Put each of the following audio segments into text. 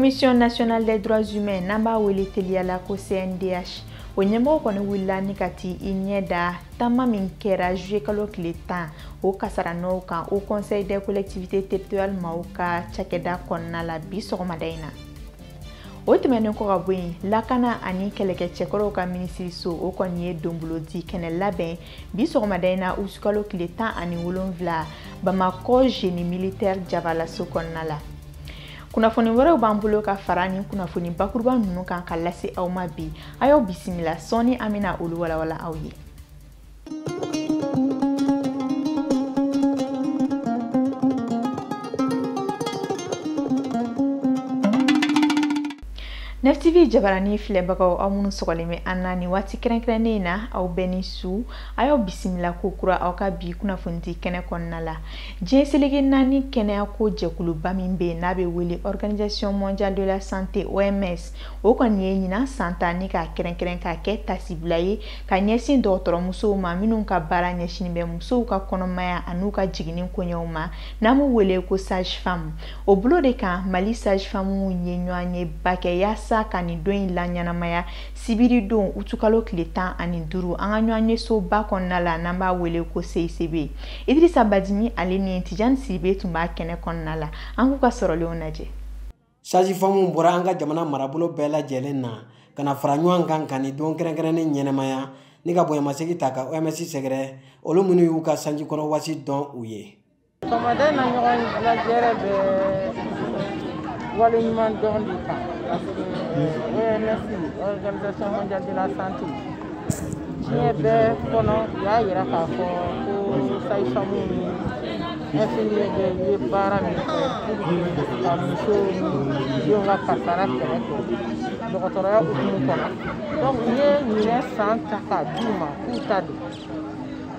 Commission nationale des droits humains namba wele teliala ko CNDH o nyembo ko ne willa ni kati inyeda tama min kera juillet kalo kile 10 o kasarano kan au conseil des collectivités territoriales mauka chakeda konna la bisogoma daina o temene ko gaboyin lakana ani keleke chekoro ka ministre so o konye dombulo di kene laben bisogoma daina uskalo kile 10 ani wolonvla Bamako génie militaire jabala so konna la kuna foni wara bambulo ka farani kuna foni bakurba nunu kan kalase awma bi ayo bismillah soni amina ulu wala awye NFTV jabarani file bagaw amunu sokoleme anani wati krenkrenena na au benisu ayo bisimila kokura au ka bi kuna funti kene konnala je selege nani kene ako jekulu bamimbe nabe wele Organisation mondiale de la santé OMS o konye nyina santani ka krenkren ka ke tasiblaye ka nyesin docteur muso ma minun ka bara nyeshin be muso ka konomaya anuka jiginin konyoma namu wele ko sage femme o bulo de kan Mali sage femme nyenyoanye bake yasa kani doin la nyanamaya sibiri don utukalo kletan ani duru anga nyanye so ba konnala namba wele ko CICB Idrissa Badini aleni Tijan Sibe tumba kene konnala angu ka sorole onaje saji famu bora anga jamana marabulo bela jelena kana franyo anga kani don krenkrene nyenamaya niga boya masegi taka OMS segre olu munu yuka sanji kono wasi don uye komade na nyon la jerebe wala man don dika merci Organisation mondiale de la santé niebe kono ya yira ka fo ko sai famu infirmier de bara mi ko muso yo ga kasara kene ko docteur ya umu kono donc ni santa ka duma utade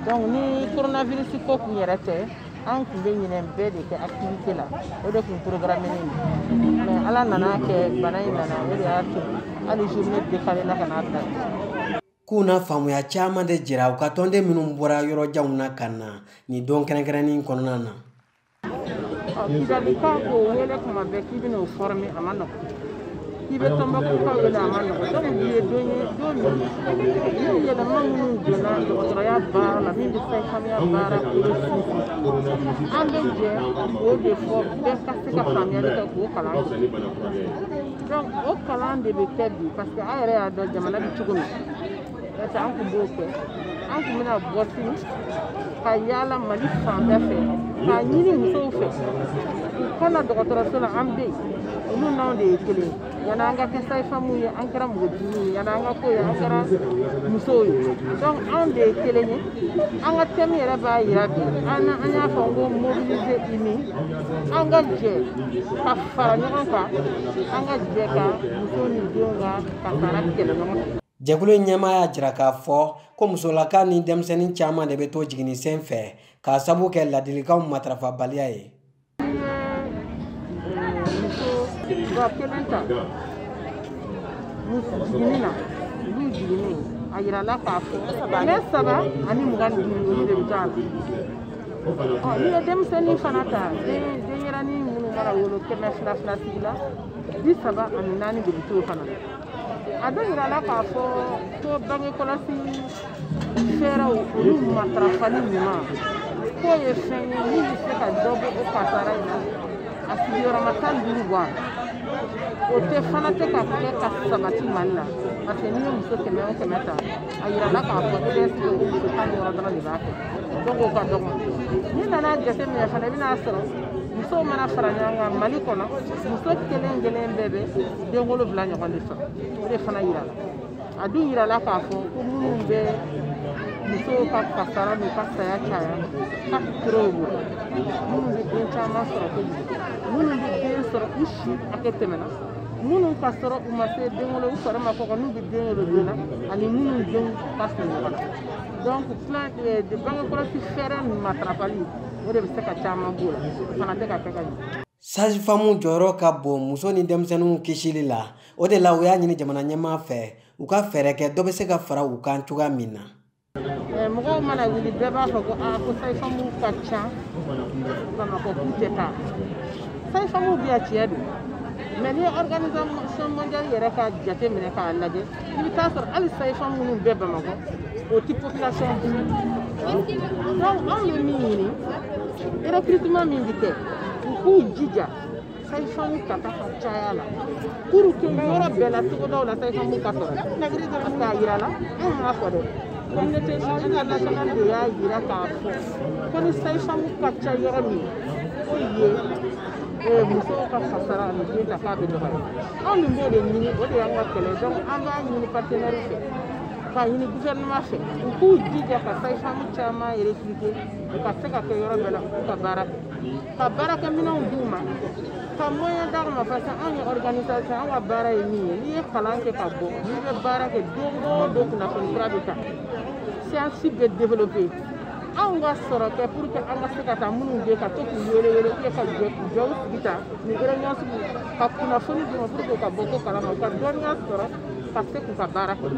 donc ni coronavirus ko ku yerete an kumbe nyinen be de ke activité la o de kun programme ni mais ala nana ke bana nana o de atu ali journée décalée la kana ta kuna famu ya chama de jira ka tonde minum bora yoro jamuna kana ni don kenekereni konona na kidalika ko wele kuma be kibino former amano kibe tomba ko ka wele amano to biye donye doni ye da manu dona docteur ya ba la min de sai famia bara ko ande je o de fo be ka famia de ko kala donc o kala de be tebi parce que ayre ya do jamana bi tugumi eta an ko boke an ko mina boti ka yala Mali fanda fe ka nyini muso fe kona docteur so la ambe nu naw de kele yana nga ke sai famu ya ankara mu dini yana nga ko ya ankara muso donc an de kele ni anga temi era ba yirabi ana anya fongo mobiliser ini anga je ka fara ni anka anga je ka muso ni donga ka fara kele no Jekulo nyama ya jira ka fo ko musolaka ni demsenin chama de beto jigini senfe ka sabu ke ladilika matrafa balia e ba kelenta musinina lujini ayira la ka fo mais saba ani mugan dini de bital ni demsenin fanata de yerani munu mara wolo keme fla sigla di saba ani nani de bital fanata adon la ka fo to bangi kolasi fera o matrafani mima ko ye fenye ni se ka dobo o pasara ina asiyora matan duruwa o te fana te ka ke ka sabati manna parce ni muso keme o kemeta ayira la ka fo te se o ka ni rodra ni ba donc o ka dogo ni nana jete me fana bina asoro muso mana faranyanga Mali kono muso kelen bebe dengolo bla nyokondi so o de fana yira adu yira la ka fo ko munu be muso ka kasara no ka saya chaya ka trobo munu be dencha ma soro ko munu be den soro ishi aketemena munu ka soro umase dengolo usoro ma ko nu be dengolo dona ani munu den pasne ko donc plan de bango ko si fera matrapali o de se ka chama bula fana te ka kaka sage famu joro ka bo muso ni demsenu kishili la o de la o ya nyini jamana nyama fe u ka fereke do be se ka fara u kan chuga mina Mugo mana wili beba ko ko sai famu ka cha kama ko kuteta sai famu biya chiedu mais ni organisation mondiale yɛrɛ ka jate minɛ k'a lajɛ i bɛ taa sɔrɔ hali sages-femmes minnu bɛ Bamakɔ o tɛ population donc anw bɛ min ɲini recrutement min bɛ kɛ u k'u jija sages-femmes ka taa ka caya la pour que yɔrɔ bɛɛ la togodaw la sages-femmes ka sɔrɔ parce que a yira la anw m'a fɔ dɛ communauté internationale de y'a yira k'a fɔ ko ni sages-femmes ka ca yɔrɔ min o ye musow ka fasara ani den ta k'a bɛ dɔgɔya anw dun b'o de ɲini o de y'an ka kɛlɛ donc an b'a ɲini partenaire fɛ k'a ɲini gouvernement fɛ u k'u jija ka sages-femmes caman recruter u ka se ka kɛ yɔrɔ bɛɛ la u ka baara kɛ ka baarakɛminɛnw d'u ma ka moyen d'u ma parce que anw ye organisation an ka baara ye min ye n'i ye kalan kɛ ka bɔ n'i bɛ baara kɛ don o don kunnafoni kura bɛ ta science bɛ développer anw ka sɔrɔ kɛ pour que an ka se ka taa minnu bɛ ka to k'u wele ka jɔw sigi ta ni réunion sigi ka kunnafoni d'u ma pour que ka bɔ ko kalama u ka dɔnniya sɔrɔ ka se k'u ka baara kɛ.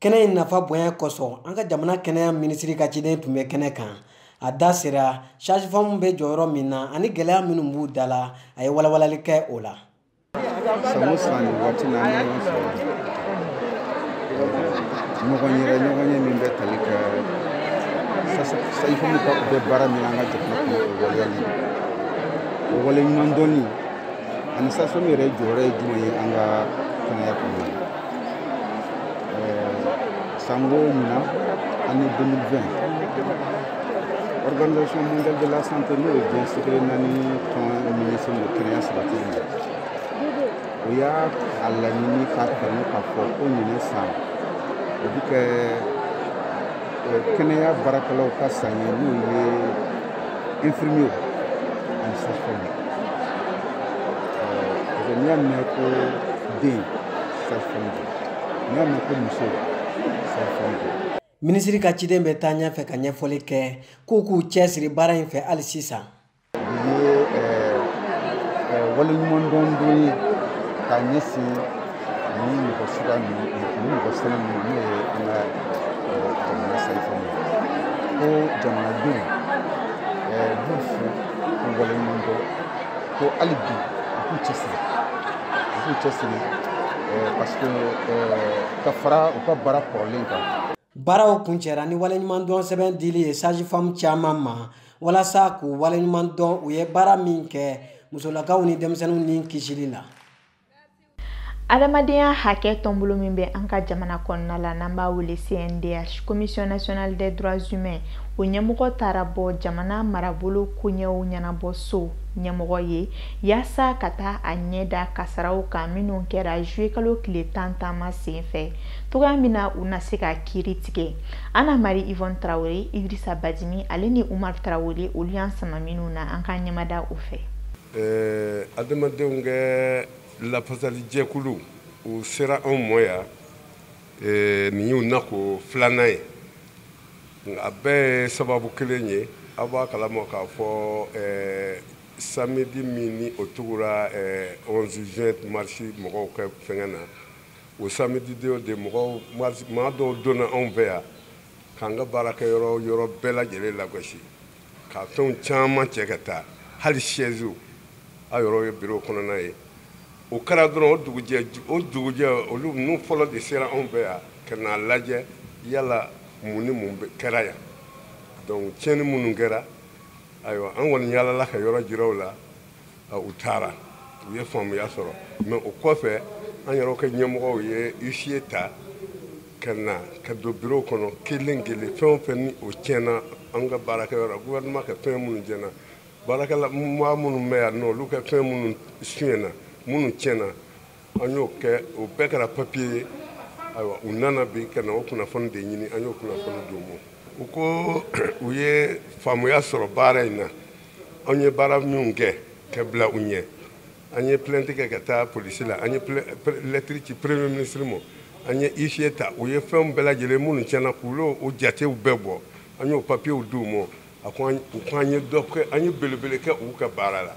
Kɛnɛ in nafa bonya kosɔn an ka jamana kɛnɛya minisiri ka ciden tun bɛ kɛnɛ kan a da sera sages-femmes bɛ jɔyɔrɔ min na ani gɛlɛya minnu b'u da la a ye walawalali kɛ o la. San o san waati na an ɲɔgɔn sɔrɔ ɲɔgɔn ye min bɛ tali kɛ sages-femmes ka bɛ baara min an ka jamana kɔnɔ o waleyali o waleɲuman dɔnni ani sages-femmes yɛrɛ jɔyɔrɔ ye jumɛn ye an ka kɛnɛya kɔnɔ sango min na année 2020 Organisation mondiale de la santé n'o ye diɲɛ sigili naani tɔn minisiri de kɛnɛya sabatili ma o y'a a laɲini k'a kanu k'a fɔ ko ɲinɛ san o bɛ kɛ kɛnɛya baarakɛlaw ka san ye n'o ye infirmiers ani sages-femmes parce que n'i y'a mɛn ko den sages-femmes n'i y'a mɛn ko muso sages-femmes. Minisiri ka ciden bɛ taa ɲɛfɛ ka ɲɛfɔli kɛ k'u k'u cɛsiri baara in fɛ hali sisan. U ye waleɲuman dɔn ye k'a ɲɛsin ni mɔgɔ suguya ninnu ni mɔgɔ sɛnɛ ninnu n'o ye an ka jamana sages-femmes ko jamanadenw b'u fo k'u waleɲuman dɔn ko hali bi u k'u cɛsiri parce que ka fara u ka baara kɔrɔlen kan. Baaraw kuncɛra ni waleɲuman dɔn sɛbɛn dili ye sages-femmes caman ma walasa k'u waleɲuman dɔn u ye baara min kɛ musolakaw ni denmisɛnninw ni kisili la. Adamadenya hakɛ tɔnbolo min bɛ an ka jamana kɔnɔna la n'an b'a wele CNDH Commission nationale des droits humains o ɲɛmɔgɔ taara bɔ jamana marabolo koɲɛw ɲɛnabɔ so ɲɛmɔgɔ ye yaasa ka taa a ɲɛ da kasaraw kan minnu kɛra juillet kalo tile 10 taama sen fɛ togoya min na u na se ka kiiri tigɛ. Anna Marie Yvonne Traoré, Idrissa Badimi ale ni Umar Traoré olu y'an sama minnu na an ka ɲɛmada o fɛ. Adamadenw kɛ lafasali jɛkulu u sera anw mɔ yan nin y'u nako filanan ye a bɛɛ ye sababu kelen ye aw b'a kalama k'a fɔ samedi min ni o tugura 11 juin marche mɔgɔw ka fɛngɛ na o samedi de mɔgɔw maa dɔw donna anw fɛ yan k'an ka baarakɛyɔrɔ yɔrɔ bɛɛ lajɛlen lagosi ka fɛnw caman cɛ ka taa hali chaise a yɔrɔ ye bureau kɔnɔna ye o kɛra dɔrɔn o dugujɛ olu ninnu fɔlɔ de sera anw fɛ yan ka n'a lajɛ yala mun ni mun kɛra yan donc tiɲɛni minnu kɛra ayiwa an kɔni yaalala ka yɔrɔ jira u la u taara u ye faamuya sɔrɔ mais o kɔfɛ an yɛrɛw ka ɲɛmɔgɔw ye huissier ta ka na ka don bureau kɔnɔ kelen kelen fɛn o fɛn ni o tiɲɛna an ka baarakɛyɔrɔ gouvernement ka fɛn minnu tiɲɛna baarakɛla maa minnu bɛ yan nɔ olu ka fɛn minnu suyɛna minnu tiɲɛna an y'o kɛ o bɛɛ kɛra papier ye ayiwa u nana bi ka na o kunnafoni de ɲini an y'o kunnafoni d'u ma u ko u ye faamuya sɔrɔ baara in na an ye baara minnu kɛ ka bila u ɲɛ an ye plainte kɛ ka taa polisi la an ye lettre ci premier ministre ma an ye huissier ta u ye fɛnw bɛɛ lajɛlen minnu tiɲɛna k'u o jatew bɛɛ bɔ an y'o papiyew d'u ma a ko an ye dɔ kɛ an ye belebele kɛ u ka baara la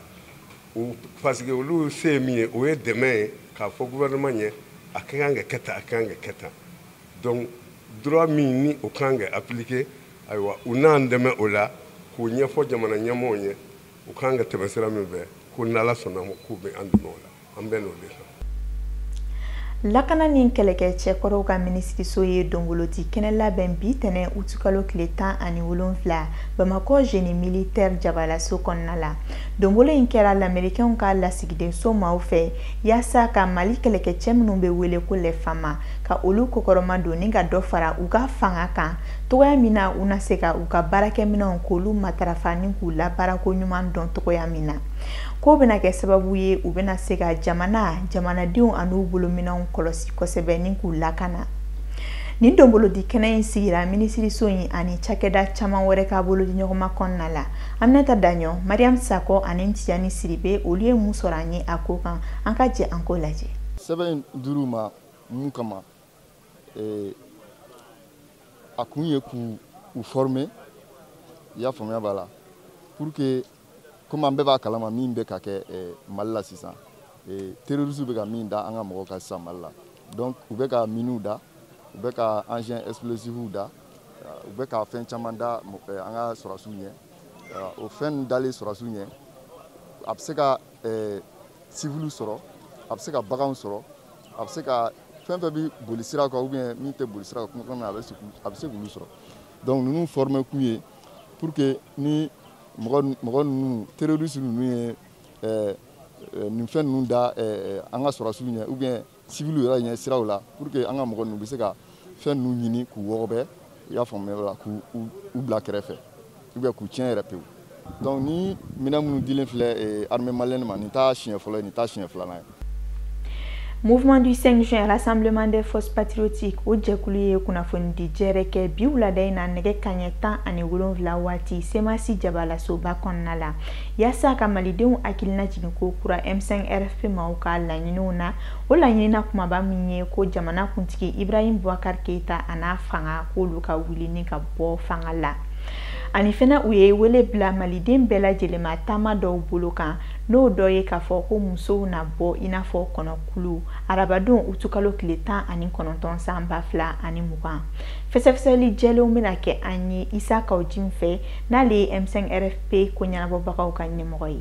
parce que olu se ye min ye o ye dɛmɛ ye k'a fɔ gouvernement ɲɛ a ka kan ka kɛ tan a ka kan ka kɛ tan donc droit min ni o kan ka appliquer ayiwa u n'an dɛmɛ o la k'o ɲɛfɔ jamana ɲɛmɔgɔw ye u kan ka tɛmɛ sira min fɛ ko n'Ala sɔnna ma k'u bɛ an dɛmɛ o la. an bɛ n'o de kan. Lakana ni kɛlɛkɛ cɛkɔrɔw ka minisiriso ye dongoloti kɛnɛ labɛn bi tɛnɛ utukalo tile 17 Bamakɔ génie militaire Jabalaso kɔnɔna la. Dongolo in kɛra l'américain ka lasigiden somaw fɛ yaasa ka Mali kɛlɛkɛcɛ minnu bɛ wele ko les FAMA ka olu kokɔrɔma don ni ka dɔ fara u ka fanga kan togoya min na u na se ka u ka baarakɛminɛnw k'olu matarafa ni k'u labaarako ɲuman dɔn togoya min na. Ko bɛna kɛ sababu ye u bɛna se ka jamanadenw an'u bolominɛnw kɔlɔsi kosɛbɛ ni k'u lakana. Nin donbolodi kɛnɛ in sigira minisiriso in ani cakɛda caman wɛrɛ ka bolodi ɲɔgɔnma kɔnɔna la. Aminata Daɲɔ, Mariam Sako ani Tijani Siribe olu ye mun sɔrɔ an ye a ko kan an ka jɛ an ko lajɛ. Sɛbɛn duuru ma mun kama a kun ye k'u former i y'a faamuya b'a la pour que comme an bɛɛ b'a kalama min bɛ ka kɛ Mali la sisan terroristes bɛ ka min da an ka mɔgɔw ka sisan Mali la donc u bɛ ka miniw da u bɛ ka engins explosifs da u bɛ ka fɛn caman da an ka sɔrɔdasiw ɲɛ o fɛn ninnu dalen sɔrɔdasiw ɲɛ a bɛ se ka civils sɔrɔ a bɛ se ka baganw sɔrɔ a bɛ se ka fɛn fɛn bɛ boli sira kan ou bien min tɛ boli sira kan kungo kɔnɔna a bɛ se k'olu sɔrɔ donc ninnu former kun ye pour que ni mɔgɔ ninnu terroristes ninnu ye nin fɛn ninnu da an ka sɔrɔdasiw ɲɛ ou bien civils yɛrɛ ɲɛ siraw la pour que an ka mɔgɔ ninnu bɛ se ka fɛn ninnu ɲini k'u wɔgɔbɛ i y'a faamuya la k'u bila kɛrɛfɛ ou bien k'u tiɲɛ yɛrɛ pewu donc ni minɛn minnu dilen filɛ armée malienne ma nin t'a siɲɛ fɔlɔ ye nin t'a siɲɛ filanan ye. Mouvement du 5 juin, Rassemblement des forces patriotiques, o jɛkulu ye kunnafoni di jɛrɛ kɛ bi wulada in na nɛgɛ kaɲɛ 17 waati Semasi Jabalasoba kɔnɔna la. Yaasa ka Malidenw hakilina jigin ko kura M5 RFP maaw ka laɲiniw na, o laɲinina kumaba min ye ko jamana kuntigi Ibrahim Boubacar Keita a n'a fanga k'olu ka wuli ni ka bɔ fanga la. Ani fɛnɛ u ye wele bila Maliden bɛɛ lajɛlen ma taama dɔw bolo kan n'o dɔ ye k'a fɔ ko musow na bɔ i n'a fɔ kɔnɔkulu arabadon utukalo tile 19 san 2020. Fɛsɛfɛsɛli jɛlenw bɛna kɛ an ye Isa Kawjim fɛ n'ale ye M5 RFP ko ɲɛnabɔbagaw ka ɲɛmɔgɔ ye.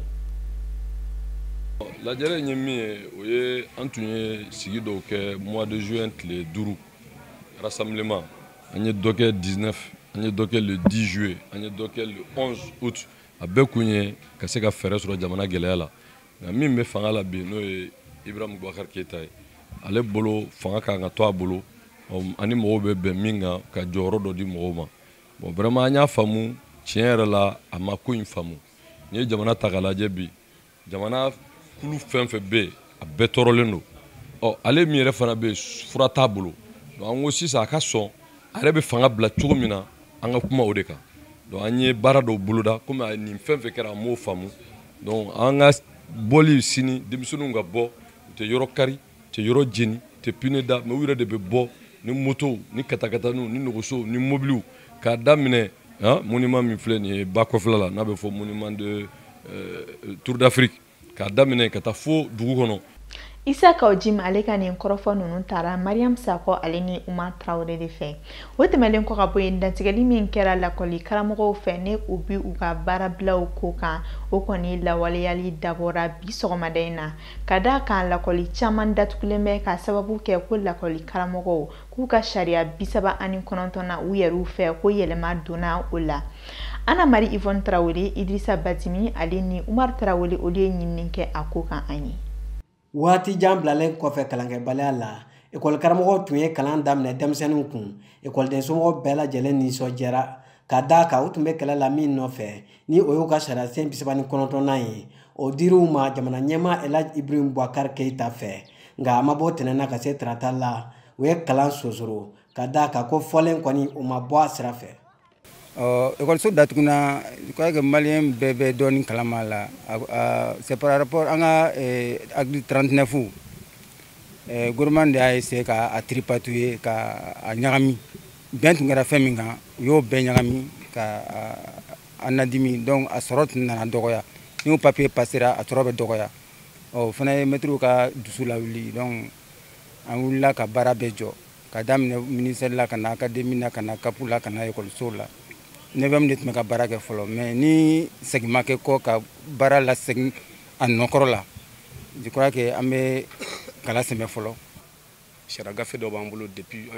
Lajɛrɛ ye min ye o ye an tun ye sigi dɔw kɛ mois de juin tile 5 rassemblement an ye dɔ kɛ 19 an ye dɔ kɛ le 10 juillet an ye dɔ kɛ le 11 août a bɛɛ kun ye ka se ka fɛɛrɛ sɔrɔ jamana gɛlɛya la nka min bɛ fanga la bi n'o ye Ibrahim Boubacar Keita ye ale bolo fanga kan ka to a bolo ani mɔgɔw bɛ bɛn min kan ka jɔyɔrɔ dɔ di mɔgɔw ma bon vraiment an y'a faamu tiɲɛ yɛrɛ la a ma ko in faamu n'i ye jamana ta k'a lajɛ bi jamana kulu fɛn fɛn bɛ yen a bɛɛ tɔɔrɔlen don ale min yɛrɛ fana bɛ yen fura t'a bolo donc an ko sisan a ka sɔn a yɛrɛ bɛ fanga bila cogo min na an ka kuma o de kan donc an ye baara dɔw boloda komi a nin fɛn fɛn kɛra an m'o faamu donc an ka bɔli sini denmisɛnninw ka bɔ u tɛ yɔrɔ kari u tɛ yɔrɔ jeni u tɛ pine da mais u yɛrɛ de bɛ bɔ ni motow ni katakataninw ni nɔgɔsow ni mobiliw k'a daminɛ monument min filɛ nin ye ba kɔfɛla la n'a bɛ fɔ monument de Tour d'Afrique k'a daminɛ ka taa fo dugu kɔnɔ. Isa Kawjim ale ka nin kɔrɔfɔ ninnu taara Mariam Sako ale ni Umar Traoré de fɛ. O tɛmɛlen kɔ ka bɔ yen dantigɛli min kɛra lakɔli karamɔgɔw fɛ ne u bi u ka baarabilaw ko kan o kɔni lawaleyali dabɔra bi sɔgɔmada in na ka da kan lakɔli caman datugulen bɛ ka sababu kɛ ko lakɔli karamɔgɔw k'u ka sariya 39 na u yɛrɛw fɛ ko yɛlɛma donna o la. Ana Mari Yvonne Traoré, Idrissa Batimi ale ni Umar Traoré olu ye ɲinini kɛ a ko kan an ye. Waati jan bilalen kɔfɛ kalankɛbaliya la ekɔli karamɔgɔw tun ye kalan daminɛ denmisɛnninw kun ekɔliden somɔgɔw bɛɛ lajɛlen nisɔndiyara ka d'a kan u tun bɛ kɛlɛ la min nɔfɛ ni o y'u ka sariya sen 39nan ye o dir'u ma jamana ɲɛmaa Elhaji Ibrahim Boubacar Keita fɛ nka a ma bɔ tɛnɛnna ka se tarata la u ye kalan sosoro ka d'a kan ko fɔlen kɔni o ma bɔ a sira fɛ. Ekɔliso datuguna ko malien bɛɛ bɛ dɔɔnin kalama la c'est par rapport an ka acte 39 gouvernement de y'a essayé k'a tripatouiller k'a ɲagami bɛn tun kɛra fɛn min kan u y'o bɛɛ ɲagami k'a nadimi donc a sɔrɔ tun nana dɔgɔya ni papier passera a sɔrɔ bɛ dɔgɔya o fana ye maitres ka dusu lawuli donc an wulila ka baara bɛɛ jɔ ka daminɛ ministère la ka na académie la ka na CAP la ka na ekɔliso la ne bɛ min tun bɛ ka baara kɛ fɔlɔ mais ni segin ma kɛ kɔ ka baara lasegin a nɔkɔrɔ la je crois que an bɛ kala sɛmɛ fɔlɔ. Sariya gafe dɔ b'an bolo depuis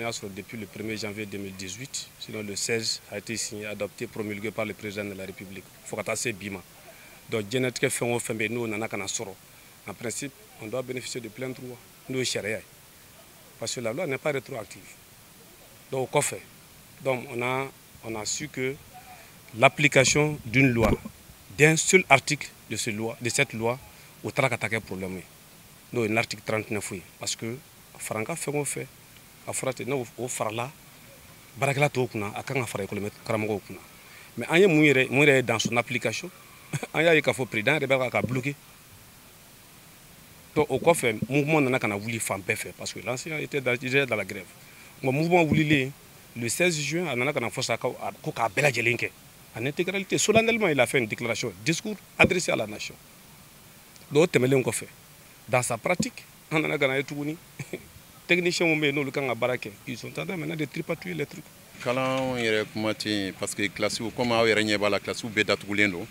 le 1er janvier 2018, sinon le 16 a été signé, adopté, promulgué par le président de la République. Fo ka taa se bi ma. Donc diɲɛnatigɛ fɛn o fɛn bɛ yen n'o nana ka na sɔrɔ, en principe, on doit bénéficier de plein droit n'o ye sariya ye. Parce que la loi n'est pas rétroactive. Donc au kɔfɛ, donc on a su que l'application d'une loi, d'un seul article de cette loi, au taara ka taa kɛ problème ye. N'o ye l'article 39 ye, parce que faranka fɛn o fɛn a fɔra ten n'o farala baarakɛla tɔw kunna a kan ka fara école karamɔgɔw kunna. Mais an ye mun yɛrɛ ye dans son application an y'a ye k'a fɔ président yɛrɛ bɛ ka bloquer. Donc au kɔfɛ mouvement nana ka na wuli fan bɛɛ fɛ parce que l'enseignant était dans la grève. Nka mouvement wulilen le 16 juin a nana ka na fɔ sa ko k'a bɛɛ lajɛlen kɛ en intégralité. Solennellement il a fait une déclaration, discours adressé à la nation. Donc o tɛmɛlen kɔfɛ dans sa pratique an nana ka na ye tuguni techniciens mun bɛ yen n'olu kan ka baara kɛ ils sont en train maintenant de tripatouiller les trucs. Kalan yɛrɛ kuma tɛ yen parce que classiw comme aw yɛrɛ ɲɛ b'a la classiw bɛɛ datugulen don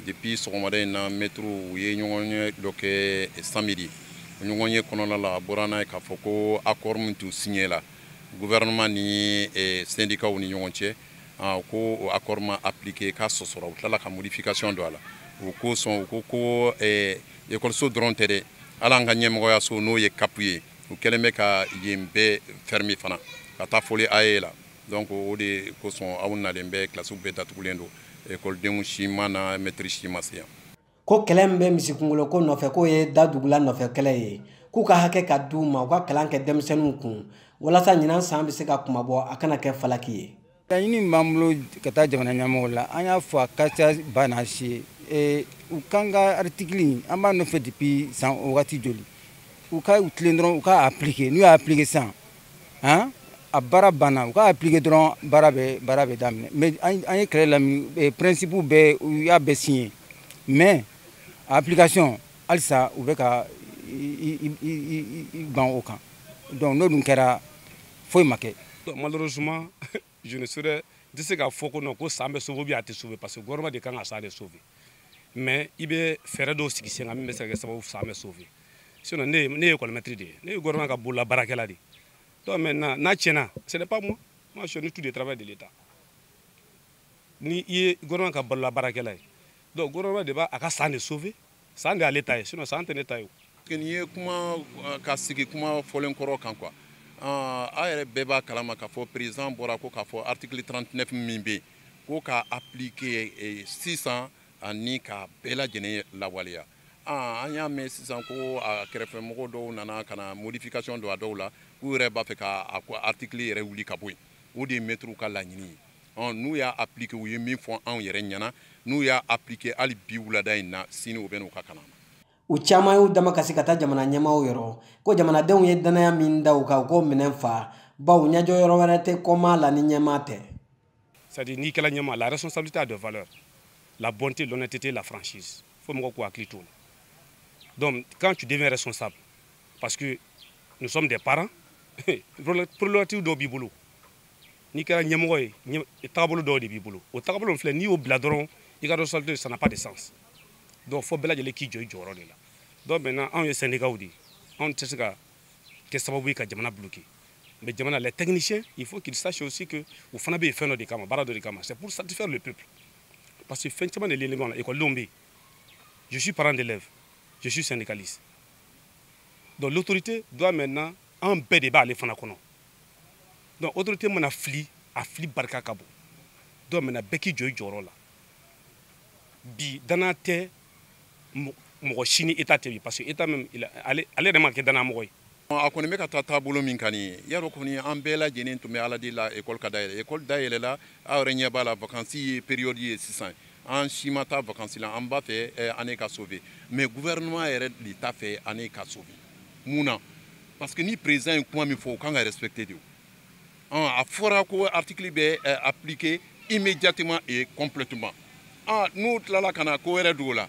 depuis sɔgɔmada in na maîtres u ye ɲɔgɔn ye dɔ kɛ samedi o ɲɔgɔn ye kɔnɔna la a bɔra n'a ye k'a fɔ ko accord min tun signé la gouvernement ni syndicats ni ɲɔgɔn cɛ ko o accord ma appliqué k'a sɔsɔra u tilala ka modification don a la o kosɔn u ko ko école dɔrɔn tɛ dɛ hali an ka ɲɛmɔgɔyaso n'o ye CAP ye u kɛlen bɛ ka yen bɛɛ fermer fana ka taa fɔli a ye la. Donc o de kosɔn aw nalen bɛ classiw bɛɛ datugulen don ekɔlidenw si ma na maître si ma se yan. Ko kɛlɛ min bɛ misikungolo ko nɔfɛ k'o ye dadugula nɔfɛ kɛlɛ ye k'u ka hakɛ ka d'u ma u ka kalan kɛ denmisɛnninw kun walasa ɲinan san bɛ se ka kumabɔ a kana kɛ falaki ye. Laɲini min b'an bolo ka taa jamana ɲɛmɔgɔw la an y'a fɔ a ka ca banna se u kan ka article an b'a nɔfɛ depuis san wagati joli u ka u tilen dɔrɔn u ka appliquer n'u y'a appliquer sisan a baara banna u ka appliquer dɔrɔn baara bɛ daminɛ mais an ye kɛlɛ lamini principe bɛɛ u y'a bɛɛ signé mais a application halisa u bɛ ka ban o kan donc n'o dun kɛra foyi ma kɛ. Malheureusement je ne saurais de se k'a fɔ ko non ko san bɛ sauver bien a tɛ sauver parce que gouvernement de kan ka san de sauver mais i bɛ fɛɛrɛ dɔw sigi sen kan min bɛ se ka kɛ sababu san bɛ sauver sinon ne ye école maître de ye ne ye gouvernement ka bolola baarakɛla de. Donc maintenant, ce n'est pas moi. Moi, je suis tout le travail de l'État. Ni gouvernement ka balola barakɛla ye. Donc gouvernement de b'a a ka san de sauver, san de l'État ye, sinon san tɛ ne ta ye. N'i ye kuma ka sigi kuma fɔlen kɔrɔ kan quoi. A yɛrɛ bɛɛ b'a kalama k'a fɔ président bɔra ko k'a fɔ article 39 min bɛ yen ko k'a appliquer sisan ani ka bɛɛ lajɛlen lawaleya. An y'a mɛn sisan ko a kɛrɛfɛmɔgɔw dɔw nana ka na modification don a dɔw la k'u yɛrɛ b'a fɛ ka article yɛrɛ wuli ka bɔ yen o de ye maîtres ka laɲini ye n'u y'a appliquer u ye min fɔ anw yɛrɛ ɲɛna n'u y'a appliquer hali bi wulada in na sini u bɛ n'u ka kalan na. U caman y'u dama kasi ka taa jamana ɲɛmaaw yɔrɔ ko jamanadenw ye danaya min da u kan u k'o minɛn fa bawo ɲɛjɔ yɔrɔ wɛrɛ tɛ kɔmaa la ni ɲɛmaa tɛ. C'est-à-dire n'i kɛla ɲɛmaa la responsabilité a de valeur la bonté l'honnêteté la franchise fo mɔgɔw k'u hakili t'o la. Donc quand tu deviens responsable parce que nous sommes des parents prérogative dɔw b'i bolo n'i kɛra ɲɛmɔgɔ ye tagabolo dɔw de b'i bolo o tagabolo filɛ n'i y'o bila dɔrɔn i ka responsabilité ça n'a pas de sens donc fo bɛɛ lajɛlen k'i jɔ i jɔyɔrɔ de la. Donc maintenant anw ye syndicats de ye anw tɛ se ka kɛ sababu ye ka jamana bloquer mais jamana les techniciens il faut qu'ils sachent aussi que u fana bɛ yen fɛn dɔ de kama baara dɔ de kama c'est pour satisfaire le peuple parce que fɛn caman de yɛlɛlen bɛ na écoledenw bɛ yen je suis parent d'élève je suis syndicaliste donc l'autorité doit maintenant an bɛɛ de b'ale fana kɔnɔ donc autorité mana fili a fili barika ka bon donc maintenant bɛɛ k'i jɔ i jɔyɔrɔ la bi danaya tɛ mɔgɔ si ni état tɛ bi parce que état même ale yɛrɛ ma kɛ danayamɔgɔ ye. A kɔni bɛ ka taa taabolo min kan nin ye yarɔ kɔni an bɛɛ lajɛlen tun bɛ ala de la école ka dayɛlɛ école dayɛlɛla aw yɛrɛ ɲɛ b'a la vacances ye période ye sisan an si ma taa vacances la an b'a fɛ année ka sauver mais gouvernement yɛrɛ de t'a fɛ année ka sauver mun na parce que ni président ye kuma min fɔ o kan ka respecter de a fɔra ko article bɛ appliquer immédiatement et complètement n'u tilala ka na ko wɛrɛ dogo la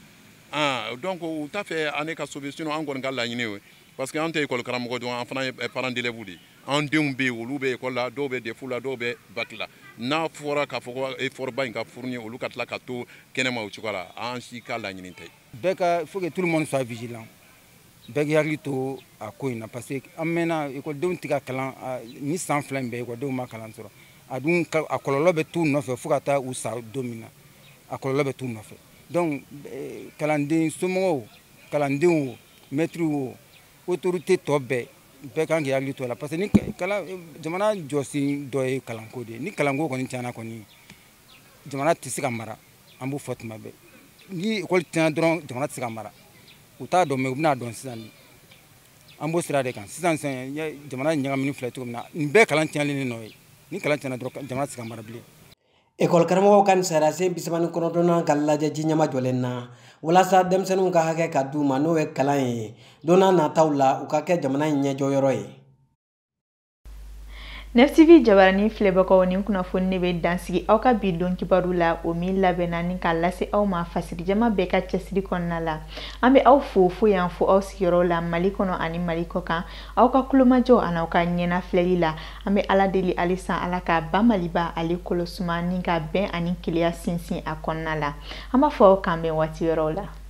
donc u t'a fɛ année ka sauver sinon an kɔni ka laɲini ye parce que an tɛ école karamɔgɔ dɔn an fana ye parents d'élèves de an denw bɛ yen olu bɛ école la dɔw bɛ DEF la dɔw bɛ bac la n'a fɔra k'a fɔ ko effort ba in ka fourni olu ka tila ka to kɛnɛma o cogo la an si ka laɲini tɛ. Bɛɛ ka il faut que tout le monde soit vigilant bɛɛ k'i hakili to a ko in na parce que an mɛnna ekɔlidenw tɛ ka kalan ni san fila in bɛɛ ekɔlidenw ma kalan sɔrɔ a dun a kɔlɔlɔ bɛ t'u nɔfɛ fo ka taa u sa don min na a kɔlɔlɔ bɛ t'u nɔfɛ donc kalanden somɔgɔw kalandenw maîtres autorité tɔ bɛɛ kan k'i hakili to a la parce que ni jamana jɔsen dɔ ye kalanko de ye ni kalanko kɔni tiɲɛna kɔni jamana tɛ se ka mara an b'o fɔ tuma bɛɛ ni ekɔli tiɲɛna dɔrɔn jamana tɛ se ka mara u t'a dɔn mɛ u bɛna dɔn sisan an b'o sira de kan sisan jamana ɲagamini filɛ cogo min na nin bɛɛ kalan tiɲɛlen nɔ ye ni kalan tiɲɛna dɔrɔn jamana tɛ se ka mara bilen. Ekɔli karamɔgɔw ka nin sariya sen 39 ka lajɛ ji ɲɛma jɔlen na walasa denmisɛnninw ka hakɛ ka d'u ma n'o ye kalan ye don n'a nataw la u ka kɛ jamana in ɲɛjɔyɔrɔ ye. NFTV Jabarani filɛbagaw ni kunnafoni ne bɛ dansigi aw ka bi don kibaru la o min labɛnna ni k'a lase aw ma fasiri jama bɛɛ ka cɛsiri kɔnɔna la an bɛ aw fo yan fo aw sigiyɔrɔ la Mali kɔnɔ ani Mali kɔkan aw ka kulomajɔ ani aw ka ɲɛna filɛli la an bɛ Ala deli halisa Ala ka ba Maliba ale kɔlɔsuma ni ka bɛn ani keleya sinsin a kɔnɔna la an b'a fɔ aw k'an bɛn waati wɛrɛw la.